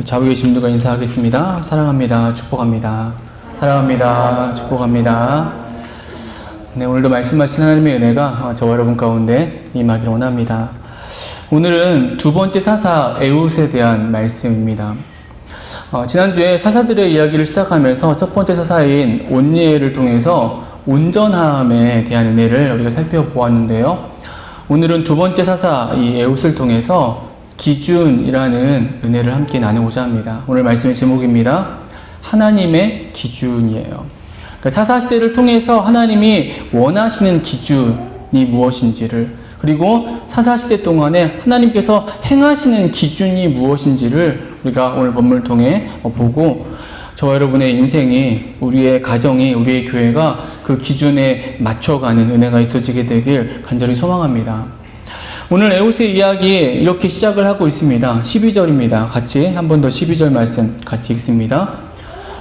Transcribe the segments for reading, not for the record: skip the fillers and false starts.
좌우에 계신 분들과 인사하겠습니다. 사랑합니다. 축복합니다. 사랑합니다. 축복합니다. 네, 오늘도 말씀하신 하나님의 은혜가 저와 여러분 가운데 임하기를 원합니다. 오늘은 두 번째 사사 에훗에 대한 말씀입니다. 지난주에 사사들의 이야기를 시작하면서 첫 번째 사사인 온니엘을 통해서 온전함에 대한 은혜를 우리가 살펴보았는데요. 오늘은 두 번째 사사 이 에훗을 통해서 기준이라는 은혜를 함께 나누고자 합니다. 오늘 말씀의 제목입니다. 하나님의 기준이에요. 그러니까 사사시대를 통해서 하나님이 원하시는 기준이 무엇인지를, 그리고 사사시대 동안에 하나님께서 행하시는 기준이 무엇인지를 우리가 오늘 본문을 통해 보고, 저와 여러분의 인생이, 우리의 가정이, 우리의 교회가 그 기준에 맞춰가는 은혜가 있어지게 되길 간절히 소망합니다. 오늘 에훗의 이야기 이렇게 시작을 하고 있습니다. 12절입니다. 같이 한 번 더 12절 말씀 같이 읽습니다.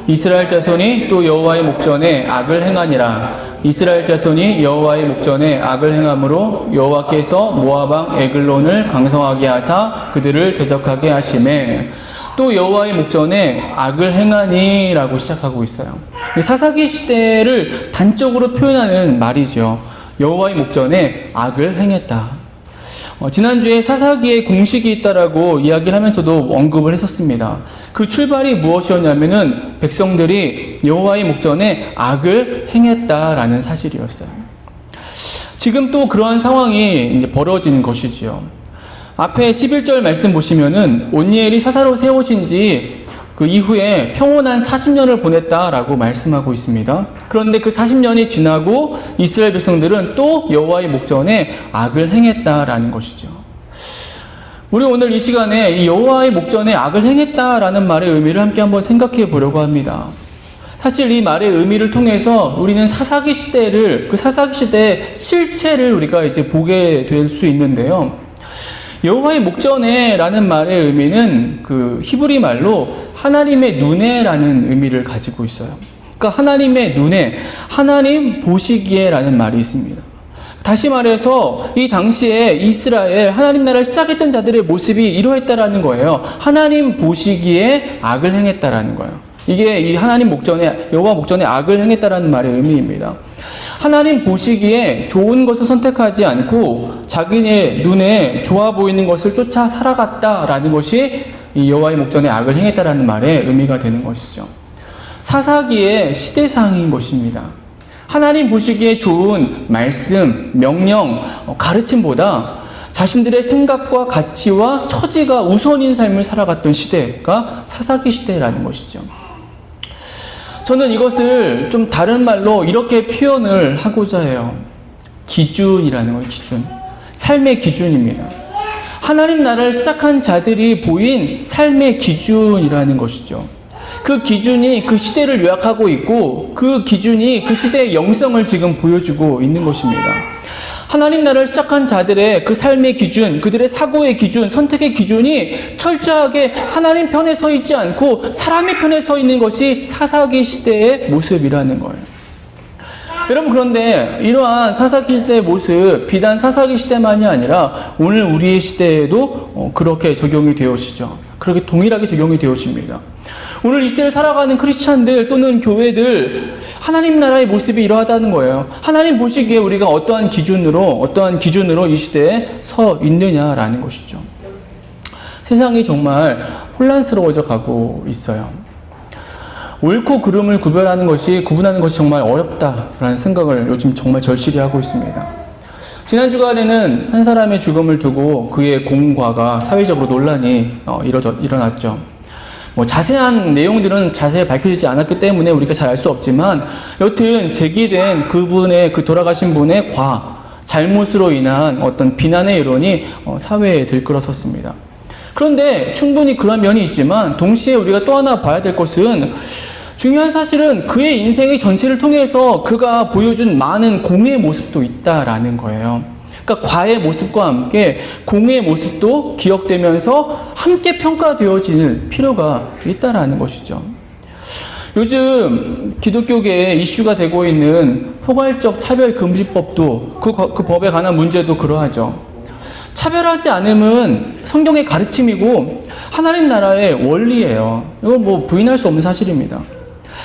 이스라엘 자손이 또 여호와의 목전에 악을 행하니라. 이스라엘 자손이 여호와의 목전에 악을 행함으로 여호와께서 모압 왕 에글론을 강성하게 하사 그들을 대적하게 하시매. 또 여호와의 목전에 악을 행하니 라고 시작하고 있어요. 사사기 시대를 단적으로 표현하는 말이죠. 여호와의 목전에 악을 행했다. 지난주에 사사기에 공식이 있다라고 이야기를 하면서도 언급을 했었습니다. 그 출발이 무엇이었냐면은 백성들이 여호와의 목전에 악을 행했다라는 사실이었어요. 지금 또 그러한 상황이 이제 벌어진 것이지요. 앞에 11절 말씀 보시면은 온니엘이 사사로 세워진 지 그 이후에 평온한 40년을 보냈다라고 말씀하고 있습니다. 그런데 그 40년이 지나고 이스라엘 백성들은 또 여호와의 목전에 악을 행했다라는 것이죠. 우리 오늘 이 시간에 이 여호와의 목전에 악을 행했다라는 말의 의미를 함께 한번 생각해 보려고 합니다. 사실 이 말의 의미를 통해서 우리는 사사기 시대를, 그 사사기 시대의 실체를 우리가 이제 보게 될 수 있는데요. 여호와의 목전에 라는 말의 의미는 그 히브리 말로 하나님의 눈에라는 의미를 가지고 있어요. 그러니까 하나님의 눈에, 하나님 보시기에 라는 말이 있습니다. 다시 말해서 이 당시에 이스라엘, 하나님 나라를 시작했던 자들의 모습이 이러했다라는 거예요. 하나님 보시기에 악을 행했다라는 거예요. 이게 이 하나님 목전에, 여호와 목전에 악을 행했다라는 말의 의미입니다. 하나님 보시기에 좋은 것을 선택하지 않고 자기의 눈에 좋아 보이는 것을 쫓아 살아갔다라는 것이 이 여호와의 목전에 악을 행했다라는 말의 의미가 되는 것이죠. 사사기의 시대상인 것입니다. 하나님 보시기에 좋은 말씀, 명령, 가르침보다 자신들의 생각과 가치와 처지가 우선인 삶을 살아갔던 시대가 사사기 시대라는 것이죠. 저는 이것을 좀 다른 말로 이렇게 표현을 하고자 해요. 기준이라는 거예요. 기준. 삶의 기준입니다. 하나님 나라를 시작한 자들이 보인 삶의 기준이라는 것이죠. 그 기준이 그 시대를 요약하고 있고 그 기준이 그 시대의 영성을 지금 보여주고 있는 것입니다. 하나님 나라를 시작한 자들의 그 삶의 기준, 그들의 사고의 기준, 선택의 기준이 철저하게 하나님 편에 서 있지 않고 사람의 편에 서 있는 것이 사사기 시대의 모습이라는 거예요. 여러분, 그런데 이러한 사사기 시대의 모습, 비단 사사기 시대만이 아니라 오늘 우리의 시대에도 그렇게 적용이 되어지죠. 그렇게 동일하게 적용이 되어집니다. 오늘 이 시대를 살아가는 크리스찬들 또는 교회들, 하나님 나라의 모습이 이러하다는 거예요. 하나님 보시기에 우리가 어떠한 기준으로 이 시대에 서 있느냐라는 것이죠. 세상이 정말 혼란스러워져 가고 있어요. 옳고 그름을 구분하는 것이 정말 어렵다라는 생각을 요즘 정말 절실히 하고 있습니다. 지난 주간에는 한 사람의 죽음을 두고 그의 공과가 사회적으로 논란이 일어났죠. 자세한 내용들은 자세히 밝혀지지 않았기 때문에 우리가 잘 알 수 없지만, 여튼 제기된 그분의, 그 돌아가신 분의 잘못으로 인한 어떤 비난의 여론이 사회에 들끓어섰습니다. 그런데 충분히 그런 면이 있지만 동시에 우리가 또 하나 봐야 될 것은, 중요한 사실은 그의 인생의 전체를 통해서 그가 보여준 많은 공의 모습도 있다라는 거예요. 그러니까 과의 모습과 함께 공의 모습도 기억되면서 함께 평가되어질 필요가 있다라는 것이죠. 요즘 기독교계에 이슈가 되고 있는 포괄적 차별금지법도 그 법에 관한 문제도 그러하죠. 차별하지 않음은 성경의 가르침이고 하나님 나라의 원리예요. 이건 뭐 부인할 수 없는 사실입니다.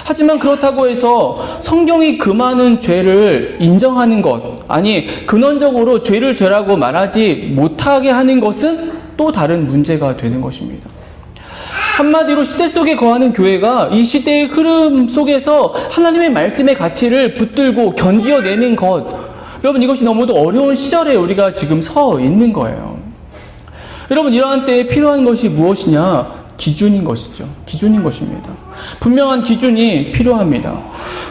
하지만 그렇다고 해서 성경이 그 많은 죄를 인정하는 것, 아니 근원적으로 죄를 죄라고 말하지 못하게 하는 것은 또 다른 문제가 되는 것입니다. 한마디로 시대 속에 거하는 교회가 이 시대의 흐름 속에서 하나님의 말씀의 가치를 붙들고 견디어내는 것, 여러분 이것이 너무도 어려운 시절에 우리가 지금 서 있는 거예요. 여러분 이러한 때에 필요한 것이 무엇이냐? 기준인 것이죠. 기준인 것입니다. 분명한 기준이 필요합니다.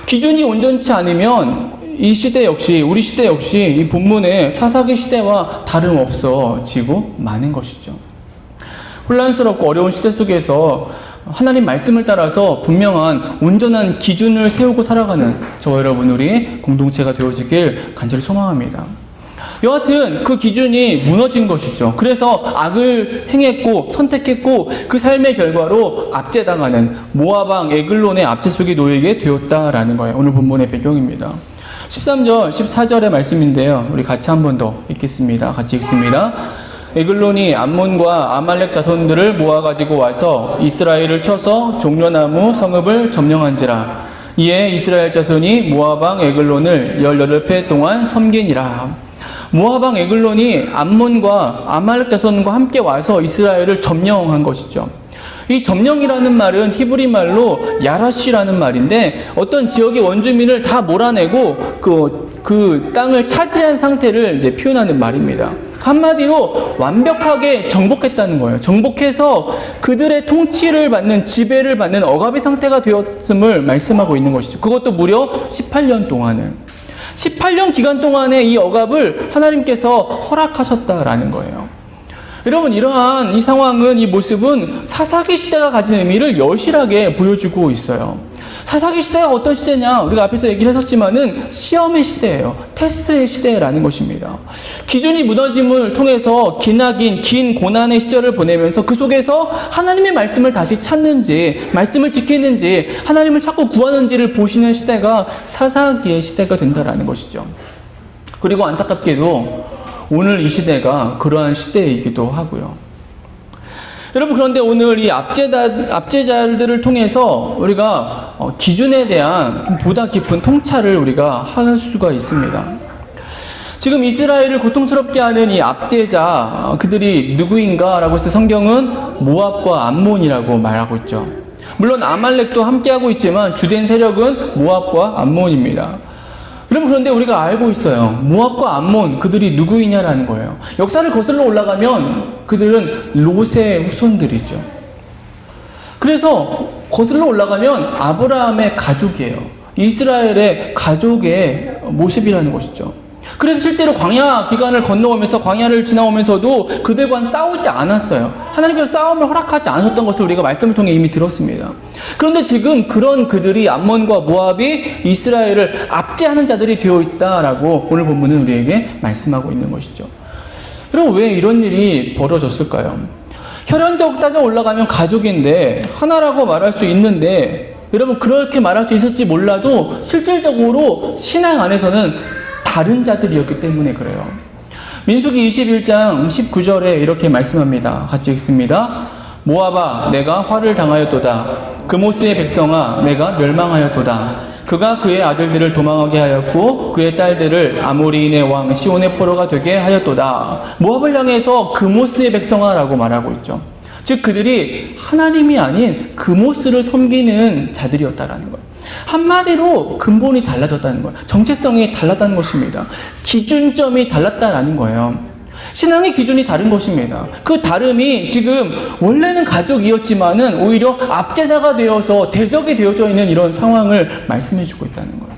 기준이 온전치 않으면 이 시대 역시, 우리 시대 역시 이 본문의 사사기 시대와 다름없어지고 마는 것이죠. 혼란스럽고 어려운 시대 속에서 하나님 말씀을 따라서 분명한 온전한 기준을 세우고 살아가는 저와 여러분 우리 공동체가 되어지길 간절히 소망합니다. 여하튼 그 기준이 무너진 것이죠. 그래서 악을 행했고 선택했고 그 삶의 결과로 압제당하는 모압 왕 에글론의 압제 속에 놓이게 되었다라는 거예요. 오늘 본문의 배경입니다. 13절, 14절의 말씀인데요. 우리 같이 한 번 더 읽겠습니다. 같이 읽습니다. 에글론이 암몬과 아말렉 자손들을 모아가지고 와서 이스라엘을 쳐서 종려나무 성읍을 점령한지라. 이에 이스라엘 자손이 모압 왕 에글론을 18해 동안 섬기니라. 모압 왕 에글론이 암몬과 아말렉 자손과 함께 와서 이스라엘을 점령한 것이죠. 이 점령이라는 말은 히브리 말로 야라시라는 말인데 어떤 지역의 원주민을 다 몰아내고 그 땅을 차지한 상태를 이제 표현하는 말입니다. 한마디로 완벽하게 정복했다는 거예요. 정복해서 그들의 통치를 받는, 지배를 받는 억압의 상태가 되었음을 말씀하고 있는 것이죠. 그것도 무려 18년 동안을. 18년 기간 동안에 이 억압을 하나님께서 허락하셨다라는 거예요. 여러분 이러한 이 상황은, 이 모습은 사사기 시대가 가진 의미를 여실하게 보여주고 있어요. 사사기 시대가 어떤 시대냐? 우리가 앞에서 얘기를 했었지만은 시험의 시대예요. 테스트의 시대라는 것입니다. 기준이 무너짐을 통해서 기나긴 긴 고난의 시절을 보내면서 그 속에서 하나님의 말씀을 다시 찾는지, 말씀을 지키는지, 하나님을 찾고 구하는지를 보시는 시대가 사사기의 시대가 된다라는 것이죠. 그리고 안타깝게도 오늘 이 시대가 그러한 시대이기도 하고요. 여러분 그런데 오늘 이 압제자들을 통해서 우리가 기준에 대한 보다 깊은 통찰을 우리가 할 수가 있습니다. 지금 이스라엘을 고통스럽게 하는 이 압제자, 그들이 누구인가 라고 해서 성경은 모압과 암몬이라고 말하고 있죠. 물론 아말렉도 함께하고 있지만 주된 세력은 모압과 암몬입니다. 여러분 그런데 우리가 알고 있어요. 모압과 암몬, 그들이 누구이냐라는 거예요. 역사를 거슬러 올라가면 그들은 롯의 후손들이죠. 그래서 거슬러 올라가면 아브라함의 가족이에요. 이스라엘의 가족의 모습이라는 것이죠. 그래서 실제로 광야 기간을 건너오면서, 광야를 지나오면서도 그들과는 싸우지 않았어요. 하나님께서 싸움을 허락하지 않으셨던 것을 우리가 말씀을 통해 이미 들었습니다. 그런데 지금 그런 그들이, 암몬과 모압이 이스라엘을 압제하는 자들이 되어 있다라고 오늘 본문은 우리에게 말씀하고 있는 것이죠. 여러분 왜 이런 일이 벌어졌을까요? 혈연적 따져 올라가면 가족인데, 하나라고 말할 수 있는데, 여러분 그렇게 말할 수 있을지 몰라도 실질적으로 신앙 안에서는 다른 자들이었기 때문에 그래요. 민수기 21장 19절에 이렇게 말씀합니다. 같이 읽습니다. 모압아 내가 화를 당하였도다. 그모스의 백성아 내가 멸망하였도다. 그가 그의 아들들을 도망하게 하였고 그의 딸들을 아모리인의 왕 시온의 포로가 되게 하였도다. 모압을 향해서 그모스의 백성아라고 말하고 있죠. 즉 그들이 하나님이 아닌 그모스를 섬기는 자들이었다라는 거예요. 한마디로 근본이 달라졌다는 거예요. 정체성이 달랐다는 것입니다. 기준점이 달랐다라는 거예요. 신앙의 기준이 다른 것입니다. 그 다름이 지금 원래는 가족이었지만은 오히려 압제자가 되어서 대적이 되어져 있는 이런 상황을 말씀해주고 있다는 거예요.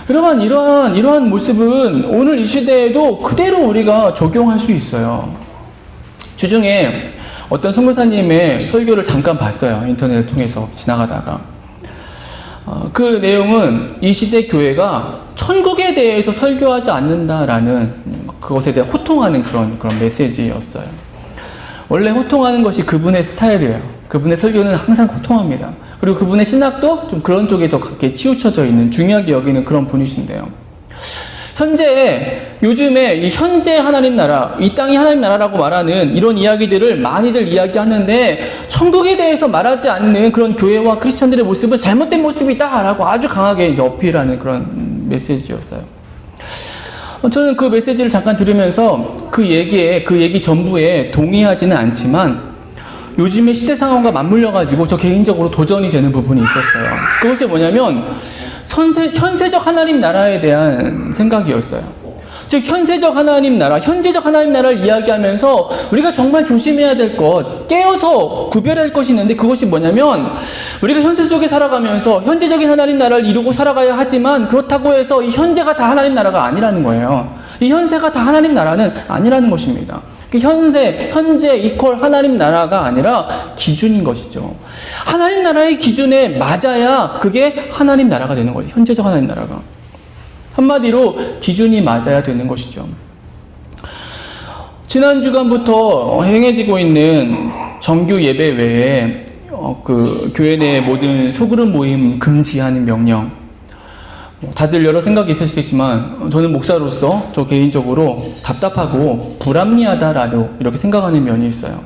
여러분 이러한 모습은 오늘 이 시대에도 그대로 우리가 적용할 수 있어요. 주중에 어떤 선교사님의 설교를 잠깐 봤어요. 인터넷을 통해서 지나가다가. 그 내용은 이 시대 교회가 천국에 대해서 설교하지 않는다라는 그것에 대해 호통하는 그런 메시지였어요. 원래 호통하는 것이 그분의 스타일이에요. 그분의 설교는 항상 호통합니다. 그리고 그분의 신학도 좀 그런 쪽에 더 가깝게 치우쳐져 있는, 중요하게 여기는 그런 분이신데요. 요즘에 이 현재 하나님 나라, 이 땅이 하나님 나라라고 말하는 이런 이야기들을 많이들 이야기하는데 천국에 대해서 말하지 않는 그런 교회와 크리스찬들의 모습은 잘못된 모습이다라고 아주 강하게 이제 어필하는 그런 메시지였어요. 저는 그 메시지를 잠깐 들으면서 그 얘기 전부에 동의하지는 않지만 요즘의 시대 상황과 맞물려가지고 저 개인적으로 도전이 되는 부분이 있었어요. 그것이 뭐냐면 현세적 하나님 나라에 대한 생각이었어요. 즉 현세적 하나님 나라, 현재적 하나님 나라를 이야기하면서 우리가 정말 조심해야 될 것, 깨어서 구별해야 할 것이 있는데 그것이 뭐냐면 우리가 현세 속에 살아가면서 현재적인 하나님 나라를 이루고 살아가야 하지만 그렇다고 해서 이 현재가 다 하나님 나라가 아니라는 거예요. 이 현세가 다 하나님 나라는 아니라는 것입니다. 현재 이퀄 하나님 나라가 아니라 기준인 것이죠. 하나님 나라의 기준에 맞아야 그게 하나님 나라가 되는 거죠. 현재적 하나님 나라가. 한마디로 기준이 맞아야 되는 것이죠. 지난 주간부터 행해지고 있는 정규 예배 외에 그 교회 내 모든 소그룹 모임 금지하는 명령, 다들 여러 생각이 있으시겠지만 저는 목사로서 저 개인적으로 답답하고 불합리하다라도 이렇게 생각하는 면이 있어요.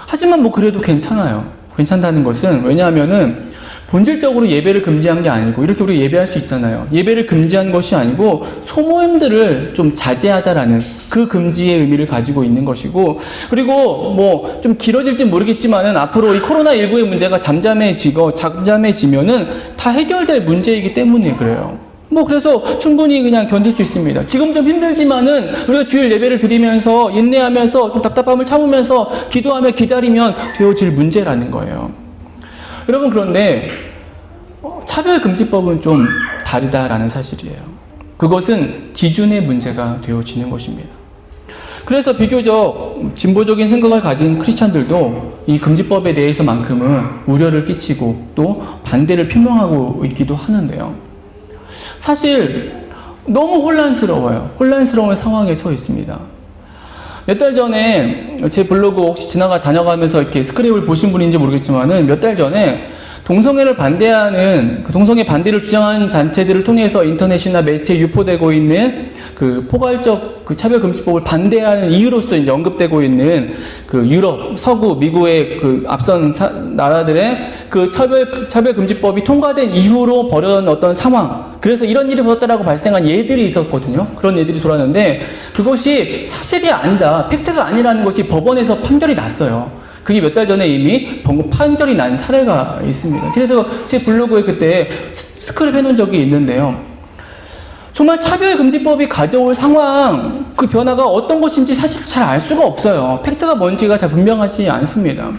하지만 뭐 그래도 괜찮아요. 괜찮다는 것은 왜냐하면은 본질적으로 예배를 금지한 게 아니고 이렇게 우리가 예배할 수 있잖아요. 예배를 금지한 것이 아니고 소모임들을 좀 자제하자라는 그 금지의 의미를 가지고 있는 것이고, 그리고 뭐 좀 길어질지 모르겠지만은 앞으로 이 코로나19의 문제가 잠잠해지면은 다 해결될 문제이기 때문에 그래요. 뭐 그래서 충분히 그냥 견딜 수 있습니다. 지금 좀 힘들지만은 우리가 주일 예배를 드리면서 인내하면서 좀 답답함을 참으면서 기도하며 기다리면 되어질 문제라는 거예요. 여러분, 그런데 차별금지법은 좀 다르다라는 사실이에요. 그것은 기준의 문제가 되어지는 것입니다. 그래서 비교적 진보적인 생각을 가진 크리스찬들도 이 금지법에 대해서만큼은 우려를 끼치고 또 반대를 표명하고 있기도 하는데요. 사실 너무 혼란스러운 상황에 서 있습니다. 몇 달 전에 제 블로그 혹시 다녀가면서 이렇게 스크랩을 보신 분인지 모르겠지만은 몇 달 전에 동성애를 반대하는, 그 동성애 반대를 주장하는 단체들을 통해서 인터넷이나 매체에 유포되고 있는 그 포괄적 그 차별금지법을 반대하는 이유로서 이제 언급되고 있는 그 유럽, 서구, 미국의 그 앞선 나라들의 그 차별금지법이 통과된 이후로 벌어진 어떤 상황, 그래서 이런 일이 벌어졌다라고 발생한 예들이 있었거든요. 그런 예들이 돌았는데 그것이 사실이 아니다, 팩트가 아니라는 것이 법원에서 판결이 났어요. 그게 몇 달 전에 이미 판결이 난 사례가 있습니다. 그래서 제 블로그에 그때 스크립 해놓은 적이 있는데요. 정말 차별금지법이 가져올 상황, 그 변화가 어떤 것인지 사실 잘 알 수가 없어요. 팩트가 뭔지가 잘 분명하지 않습니다.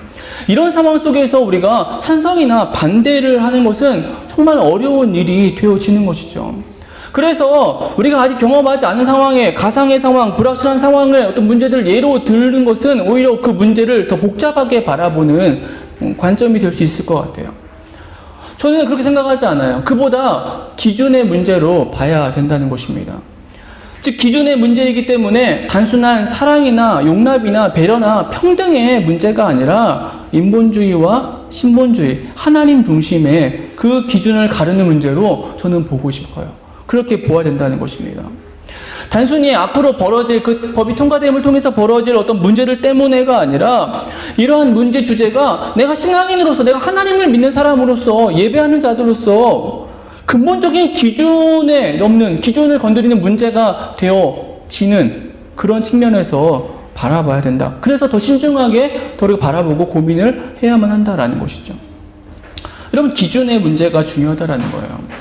이런 상황 속에서 우리가 찬성이나 반대를 하는 것은 정말 어려운 일이 되어지는 것이죠. 그래서 우리가 아직 경험하지 않은 상황에, 가상의 상황, 불확실한 상황을 어떤 문제들을 예로 들는 것은 오히려 그 문제를 더 복잡하게 바라보는 관점이 될 수 있을 것 같아요. 저는 그렇게 생각하지 않아요. 그보다 기준의 문제로 봐야 된다는 것입니다. 즉 기준의 문제이기 때문에 단순한 사랑이나 용납이나 배려나 평등의 문제가 아니라 인본주의와 신본주의, 하나님 중심의 그 기준을 가르는 문제로 저는 보고 싶어요. 그렇게 보아야 된다는 것입니다. 단순히 앞으로 벌어질 그 법이 통과됨을 통해서 벌어질 어떤 문제들 때문에가 아니라 이러한 문제 주제가 내가 신앙인으로서, 내가 하나님을 믿는 사람으로서, 예배하는 자들로서 근본적인 기준에 넘는, 기준을 건드리는 문제가 되어지는 그런 측면에서 바라봐야 된다. 그래서 더 신중하게 더 바라보고 고민을 해야만 한다라는 것이죠. 여러분, 기준의 문제가 중요하다라는 거예요.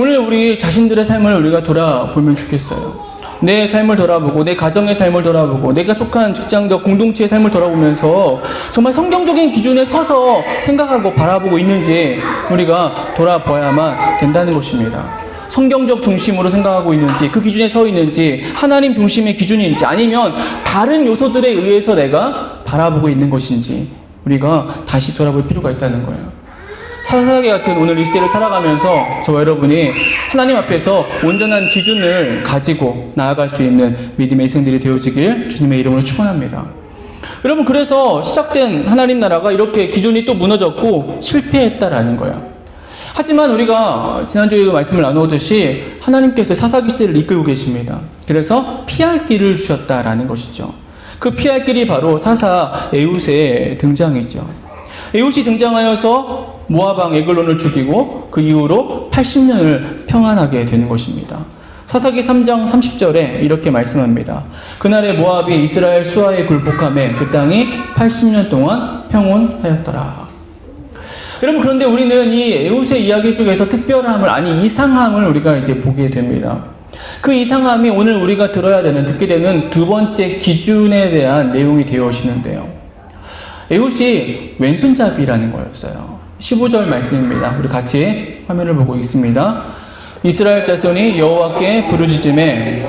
오늘 우리 자신들의 삶을 우리가 돌아보면 좋겠어요. 내 삶을 돌아보고, 내 가정의 삶을 돌아보고, 내가 속한 직장적 공동체의 삶을 돌아보면서 정말 성경적인 기준에 서서 생각하고 바라보고 있는지 우리가 돌아봐야만 된다는 것입니다. 성경적 중심으로 생각하고 있는지, 그 기준에 서 있는지, 하나님 중심의 기준인지, 아니면 다른 요소들에 의해서 내가 바라보고 있는 것인지 우리가 다시 돌아볼 필요가 있다는 거예요. 사사기 같은 오늘 이 시대를 살아가면서 저와 여러분이 하나님 앞에서 온전한 기준을 가지고 나아갈 수 있는 믿음의 인생들이 되어지길 주님의 이름으로 축원합니다. 여러분, 그래서 시작된 하나님 나라가 이렇게 기준이 또 무너졌고 실패했다라는 거예요. 하지만 우리가 지난주에도 말씀을 나누었듯이 하나님께서 사사기 시대를 이끌고 계십니다. 그래서 피할 길을 주셨다라는 것이죠. 그 피할 길이 바로 사사 에훗의 등장이죠. 에훗이 등장하여서 모압 왕 에글론을 죽이고 그 이후로 80년을 평안하게 되는 것입니다. 사사기 3장 30절에 이렇게 말씀합니다. 그날에 모압이 이스라엘 수하에 굴복하매 그 땅이 80년 동안 평온하였더라. 여러분, 그런데 우리는 이 에훗의 이야기 속에서 특별함을, 아니 이상함을 우리가 이제 보게 됩니다. 그 이상함이 오늘 우리가 들어야 되는, 듣게 되는 두 번째 기준에 대한 내용이 되어지는데요. 에훗이 왼손잡이라는 거였어요. 15절 말씀입니다. 우리 같이 화면을 보고 있습니다. 이스라엘 자손이 여호와께 부르짖음에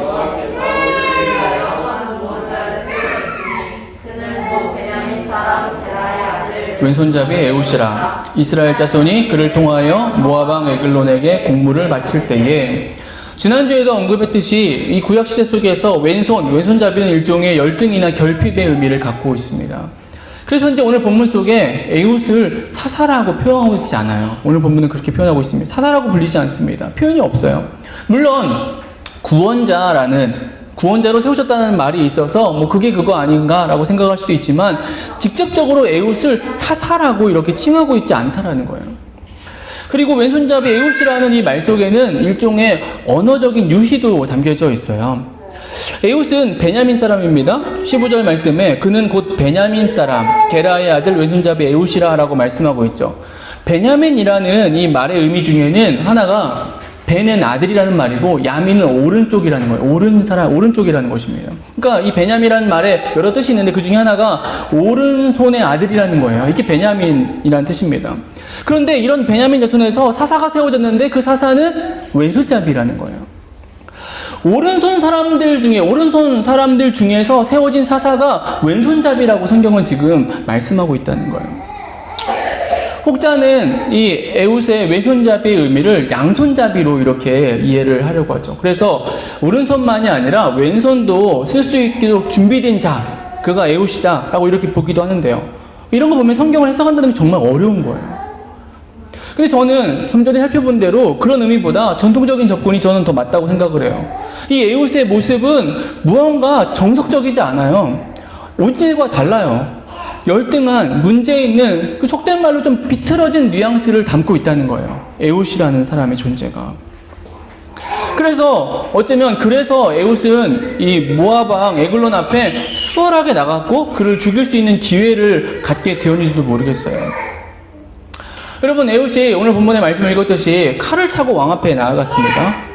왼손잡이 에훗이라. 이스라엘 자손이 그를 통하여 모압 왕 에글론에게 공물을 바칠 때에, 지난주에도 언급했듯이 이 구약시대 속에서 왼손잡이는 일종의 열등이나 결핍의 의미를 갖고 있습니다. 그래서 이제 오늘 본문 속에 에훗을 사사라고 표현하고 있지 않아요. 오늘 본문은 그렇게 표현하고 있습니다. 사사라고 불리지 않습니다. 표현이 없어요. 물론 구원자로 세우셨다는 말이 있어서 뭐 그게 그거 아닌가라고 생각할 수도 있지만, 직접적으로 에훗을 사사라고 이렇게 칭하고 있지 않다라는 거예요. 그리고 왼손잡이 에훗이라는 이 말 속에는 일종의 언어적인 유희도 담겨져 있어요. 에훗은 베냐민 사람입니다. 15절 말씀에 그는 곧 베냐민 사람 게라의 아들 왼손잡이 에훗이라 라고 말씀하고 있죠. 베냐민이라는 이 말의 의미 중에는 하나가 베는 아들이라는 말이고 야민은 오른쪽이라는 거예요. 오른쪽이라는 것입니다. 그러니까 이 베냐민이라는 말에 여러 뜻이 있는데 그 중에 하나가 오른손의 아들이라는 거예요. 이게 베냐민이라는 뜻입니다. 그런데 이런 베냐민 자손에서 사사가 세워졌는데 그 사사는 왼손잡이라는 거예요. 오른손 사람들 중에서 세워진 사사가 왼손잡이라고 성경은 지금 말씀하고 있다는 거예요. 혹자는 이 에훗의 왼손잡이의 의미를 양손잡이로 이렇게 이해를 하려고 하죠. 그래서 오른손만이 아니라 왼손도 쓸 수 있도록 준비된 자, 그가 에훗이다 라고 이렇게 보기도 하는데요. 이런 거 보면 성경을 해석한다는 게 정말 어려운 거예요. 근데 저는 좀 전에 살펴본 대로 그런 의미보다 전통적인 접근이 저는 더 맞다고 생각을 해요. 이 에훗의 모습은 무언가 정석적이지 않아요. 오늘과 달라요. 열등한, 문제 있는, 그 속된 말로 좀 비틀어진 뉘앙스를 담고 있다는 거예요. 에훗이라는 사람의 존재가. 그래서 에훗은 이 모압 왕 에글론 앞에 수월하게 나갔고 그를 죽일 수 있는 기회를 갖게 되었는지도 모르겠어요. 여러분, 에훗이 오늘 본문의 말씀을 읽었듯이 칼을 차고 왕 앞에 나아갔습니다.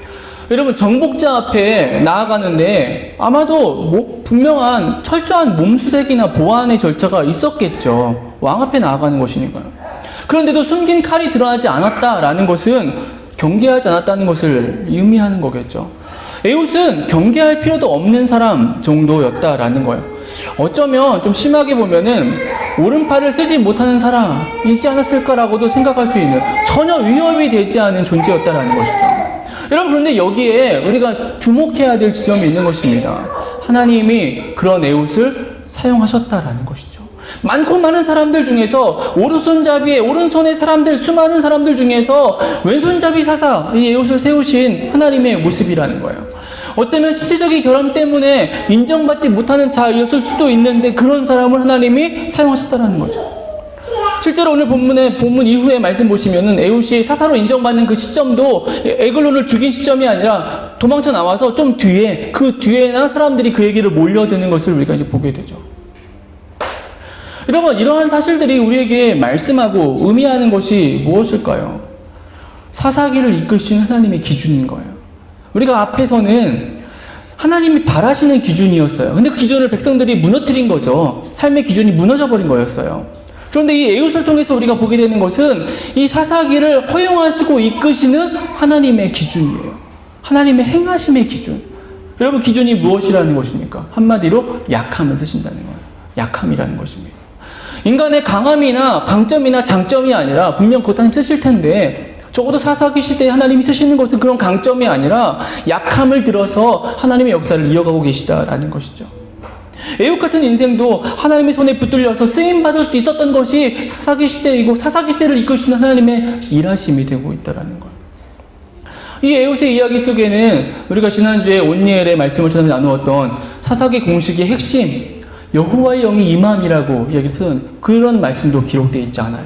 여러분, 정복자 앞에 나아가는데 아마도 분명한 철저한 몸수색이나 보안의 절차가 있었겠죠. 왕 앞에 나아가는 것이니까요. 그런데도 숨긴 칼이 드러나지 않았다라는 것은 경계하지 않았다는 것을 의미하는 거겠죠. 에훗은 경계할 필요도 없는 사람 정도였다라는 거예요. 어쩌면 좀 심하게 보면은 오른팔을 쓰지 못하는 사람이지 않았을까라고도 생각할 수 있는, 전혀 위협이 되지 않은 존재였다라는 것이죠. 여러분, 그런데 여기에 우리가 주목해야 될 지점이 있는 것입니다. 하나님이 그런 에훗을 사용하셨다라는 것이죠. 많고 많은 사람들 중에서 오른손의 사람들, 수많은 사람들 중에서 왼손잡이 사사, 이 에훗을 세우신 하나님의 모습이라는 거예요. 어쩌면 신체적인 결함 때문에 인정받지 못하는 자였을 수도 있는데 그런 사람을 하나님이 사용하셨다는 거죠. 실제로 오늘 본문 이후에 말씀 보시면은 에훗이 사사로 인정받는 그 시점도 에글론을 죽인 시점이 아니라 도망쳐 나와서 좀 뒤에, 그 뒤에나 사람들이 그에게로 몰려드는 것을 우리가 이제 보게 되죠. 여러분, 이러한 사실들이 우리에게 말씀하고 의미하는 것이 무엇일까요? 사사기를 이끄시는 하나님의 기준인 거예요. 우리가 앞에서는 하나님이 바라시는 기준이었어요. 근데 그 기준을 백성들이 무너뜨린 거죠. 삶의 기준이 무너져 버린 거였어요. 그런데 이 에훗을 통해서 우리가 보게 되는 것은 이 사사기를 허용하시고 이끄시는 하나님의 기준이에요. 하나님의 행하심의 기준. 여러분, 기준이 무엇이라는 것입니까? 한마디로 약함을 쓰신다는 거예요. 약함이라는 것입니다. 인간의 강함이나 강점이나 장점이 아니라, 분명 그것 다 쓰실 텐데, 적어도 사사기 시대에 하나님이 쓰시는 것은 그런 강점이 아니라 약함을 들어서 하나님의 역사를 이어가고 계시다라는 것이죠. 애국 같은 인생도 하나님의 손에 붙들려서 쓰임받을 수 있었던 것이 사사기 시대이고 사사기 시대를 이끄시는 하나님의 일하심이 되고 있다는 거예요. 이 에웃의 이야기 속에는 우리가 지난주에 온니엘의 말씀을 통해 나누었던 사사기 공식의 핵심, 여호와의 영이 임함이라고 이야기했던 그런 말씀도 기록되어 있지 않아요.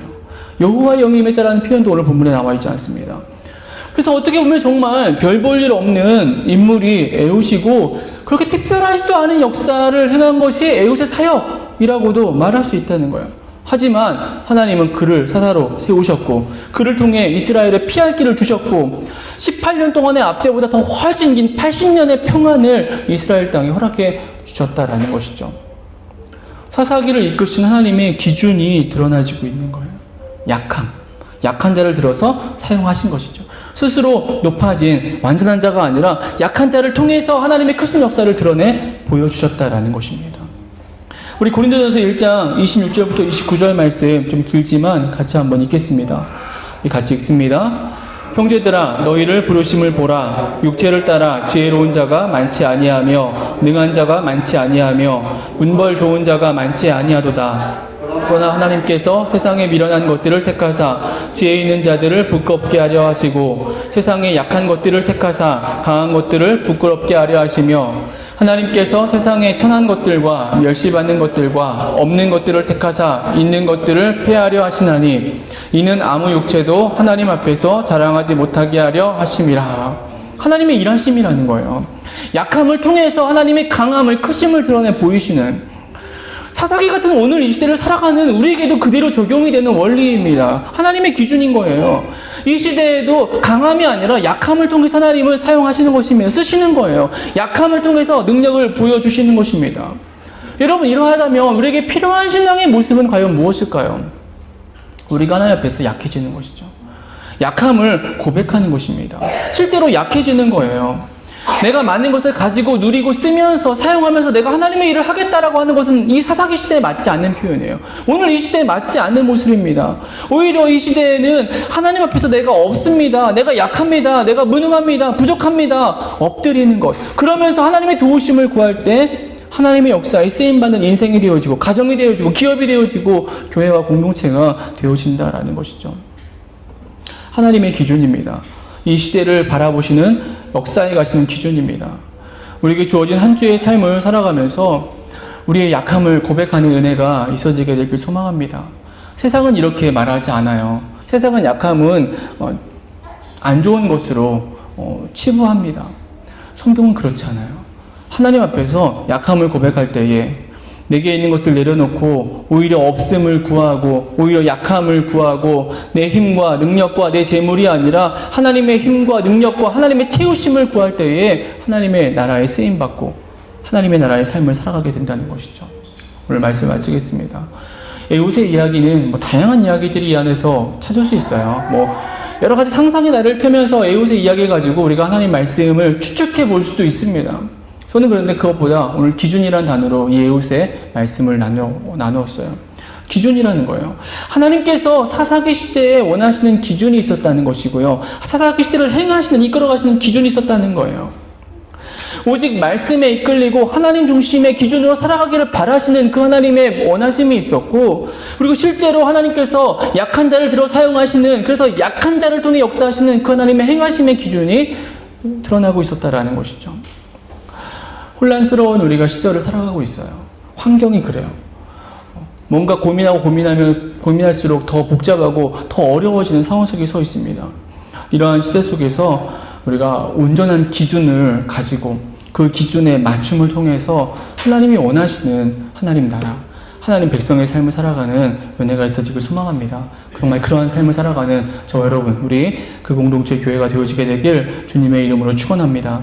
여호와의 영이 임했다라는 표현도 오늘 본문에 나와 있지 않습니다. 그래서 어떻게 보면 정말 별 볼 일 없는 인물이 에웃이고 그렇게 특별하지도 않은 역사를 행한 것이 에웃의 사역이라고도 말할 수 있다는 거예요. 하지만 하나님은 그를 사사로 세우셨고 그를 통해 이스라엘에 피할 길을 주셨고 18년 동안의 압제보다 더 훨씬 긴 80년의 평안을 이스라엘 땅에 허락해 주셨다라는 것이죠. 사사기를 이끄신 하나님의 기준이 드러나지고 있는 거예요. 약한 자를 들어서 사용하신 것이죠. 스스로 높아진 완전한 자가 아니라 약한 자를 통해서 하나님의 크신 역사를 드러내 보여주셨다라는 것입니다. 우리 고린도전서 1장 26절부터 29절 말씀 좀 길지만 같이 한번 읽겠습니다. 같이 읽습니다. 형제들아 너희를 부르심을 보라. 육체를 따라 지혜로운 자가 많지 아니하며 능한 자가 많지 아니하며 문벌 좋은 자가 많지 아니하도다. 그러나 하나님께서 세상에 미련한 것들을 택하사 지혜 있는 자들을 부끄럽게 하려 하시고 세상에 약한 것들을 택하사 강한 것들을 부끄럽게 하려 하시며 하나님께서 세상에 천한 것들과 멸시받는 것들과 없는 것들을 택하사 있는 것들을 폐하려 하시나니 이는 아무 육체도 하나님 앞에서 자랑하지 못하게 하려 하심이라. 하나님의 일하심이라는 거예요. 약함을 통해서 하나님의 강함을 크심을 드러내 보이시는 사사기 같은 오늘 이 시대를 살아가는 우리에게도 그대로 적용이 되는 원리입니다. 하나님의 기준인 거예요. 이 시대에도 강함이 아니라 약함을 통해서 하나님을 사용하시는 것입니다. 쓰시는 거예요. 약함을 통해서 능력을 보여주시는 것입니다. 여러분 이러하다면 우리에게 필요한 신앙의 모습은 과연 무엇일까요? 우리가 하나님 앞에서 약해지는 것이죠. 약함을 고백하는 것입니다. 실제로 약해지는 거예요. 내가 많은 것을 가지고 누리고 쓰면서 사용하면서 내가 하나님의 일을 하겠다라고 하는 것은 이 사사기 시대에 맞지 않는 표현이에요. 오늘 이 시대에 맞지 않는 모습입니다. 오히려 이 시대에는 하나님 앞에서 내가 없습니다. 내가 약합니다. 내가 무능합니다. 부족합니다. 엎드리는 것. 그러면서 하나님의 도우심을 구할 때 하나님의 역사에 쓰임받는 인생이 되어지고 가정이 되어지고 기업이 되어지고 교회와 공동체가 되어진다라는 것이죠. 하나님의 기준입니다. 이 시대를 바라보시는 역사에 가시는 기준입니다. 우리에게 주어진 한 주의 삶을 살아가면서 우리의 약함을 고백하는 은혜가 있어지게 되길 소망합니다. 세상은 이렇게 말하지 않아요. 세상은 약함은 안 좋은 것으로 치부합니다. 성경은 그렇지 않아요. 하나님 앞에서 약함을 고백할 때에 내게 있는 것을 내려놓고 오히려 없음을 구하고 오히려 약함을 구하고 내 힘과 능력과 내 재물이 아니라 하나님의 힘과 능력과 하나님의 채우심을 구할 때에 하나님의 나라에 쓰임받고 하나님의 나라의 삶을 살아가게 된다는 것이죠. 오늘 말씀 마치겠습니다. 에웃의 이야기는 다양한 이야기들이 이 안에서 찾을 수 있어요. 여러 가지 상상의 나를 펴면서 에웃의 이야기 가지고 우리가 하나님 말씀을 추측해 볼 수도 있습니다. 저는 그런데 그것보다 오늘 기준이라는 단어로 이 에웃의 말씀을 나누었어요. 기준이라는 거예요. 하나님께서 사사기 시대에 원하시는 기준이 있었다는 것이고요. 사사기 시대를 행하시는, 이끌어가시는 기준이 있었다는 거예요. 오직 말씀에 이끌리고 하나님 중심의 기준으로 살아가기를 바라시는 그 하나님의 원하심이 있었고, 그리고 실제로 하나님께서 약한 자를 들어 사용하시는, 그래서 약한 자를 통해 역사하시는 그 하나님의 행하심의 기준이 드러나고 있었다라는 것이죠. 혼란스러운 우리가 시절을 살아가고 있어요. 환경이 그래요. 뭔가 고민할수록 더 복잡하고 더 어려워지는 상황 속에 서 있습니다. 이러한 시대 속에서 우리가 온전한 기준을 가지고 그 기준에 맞춤을 통해서 하나님이 원하시는 하나님 나라, 하나님 백성의 삶을 살아가는 은혜가 있어지길 소망합니다. 정말 그러한 삶을 살아가는 저와 여러분, 우리 그 공동체 교회가 되어지게 되길 주님의 이름으로 축원합니다.